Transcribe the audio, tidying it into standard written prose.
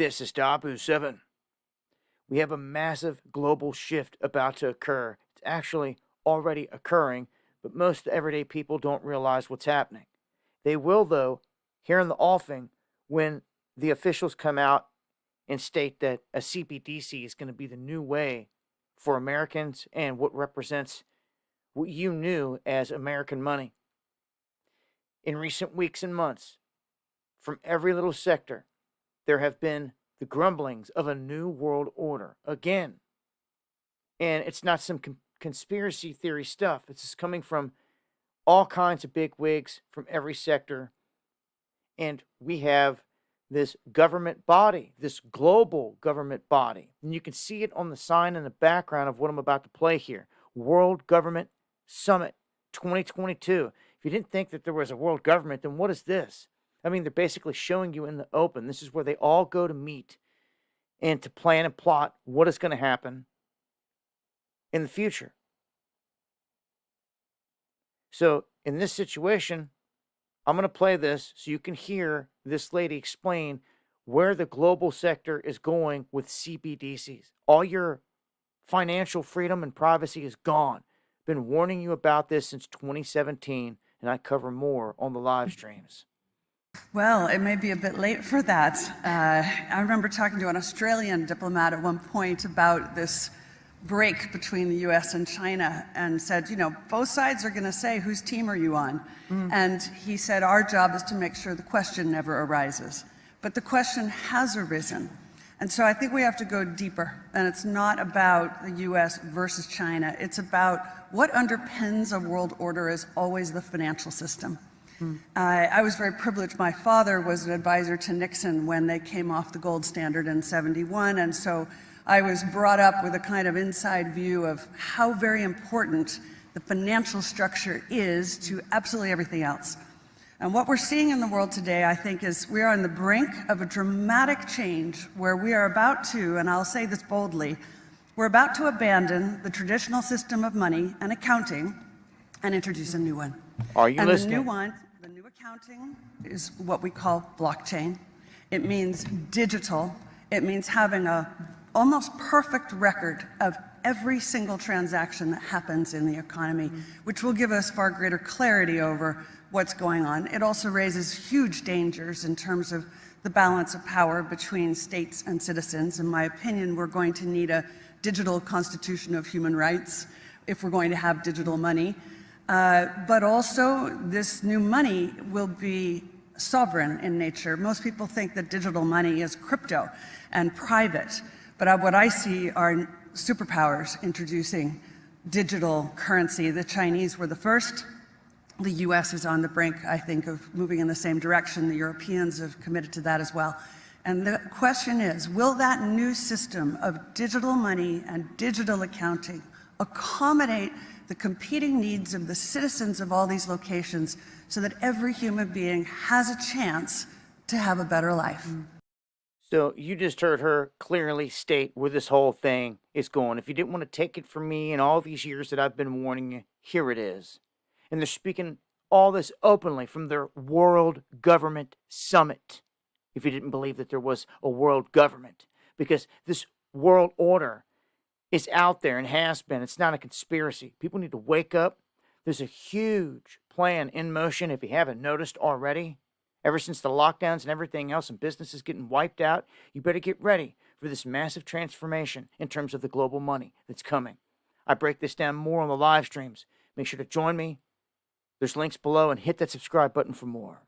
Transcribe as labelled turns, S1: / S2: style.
S1: This is Dabu7. We have a massive global shift about to occur. It's actually already occurring, but most everyday people don't realize what's happening. They will, though, here in the offing, when the officials come out and state that a CBDC is going to be the new way for Americans and what represents what you knew as American money. In recent weeks and months, from every little sector, there have been the grumblings of a new world order again. And it's not some conspiracy theory stuff. It's just coming from all kinds of big wigs from every sector. And we have this government body, this global government body. And you can see it on the sign in the background of what I'm about to play here. World Government Summit 2022. If you didn't think that there was a world government, then what is this? I mean, they're basically showing you in the open. This is where they all go to meet and to plan and plot what is going to happen in the future. So in this situation, I'm going to play this so you can hear this lady explain where the global sector is going with CBDCs. All your financial freedom and privacy is gone. Been warning you about this since 2017, and I cover more on the live streams.
S2: Well, it may be a bit late for that. I remember talking to an Australian diplomat at one point about this break between the US and China and said, you know, both sides are going to say, whose team are you on? And he said, our job is to make sure the question never arises. But the question has arisen. And so I think we have to go deeper. And it's not about the US versus China. It's about what underpins a world order is always the financial system. I was very privileged. My father was an advisor to Nixon when they came off the gold standard in '71, and so I was brought up with a kind of inside view of how very important the financial structure is to absolutely everything else. And what we're seeing in the world today, I think, is we are on the brink of a dramatic change where we are about to, and I'll say this boldly, we're about to abandon the traditional system of money and accounting and introduce a new one.
S1: Are you listening?
S2: The new accounting is what we call blockchain. It means digital. It means having a almost perfect record of every single transaction that happens in the economy, which will give us far greater clarity over what's going on. It also raises huge dangers in terms of the balance of power between states and citizens. In my opinion, we're going to need a digital constitution of human rights if we're going to have digital money. But also, this new money will be sovereign in nature. Most people think that digital money is crypto and private, but what I see are superpowers introducing digital currency. The Chinese were the first. The US is on the brink, I think, of moving in the same direction. The Europeans have committed to that as well. And the question is, will that new system of digital money and digital accounting accommodate the competing needs of the citizens of all these locations so that every human being has a chance to have a better life?
S1: So you just heard her clearly state where this whole thing is going. If you didn't want to take it from me in all these years that I've been warning you, here it is. And they're speaking all this openly from their World Government Summit. If you didn't believe that there was a world government, because this world order is out there and has been. It's not a conspiracy. People need to wake up. There's a huge plan in motion, if you haven't noticed already. Ever since the lockdowns and everything else and businesses getting wiped out, you better get ready for this massive transformation in terms of the global money that's coming. I break this down more on the live streams. Make sure to join me. There's links below and hit that subscribe button for more.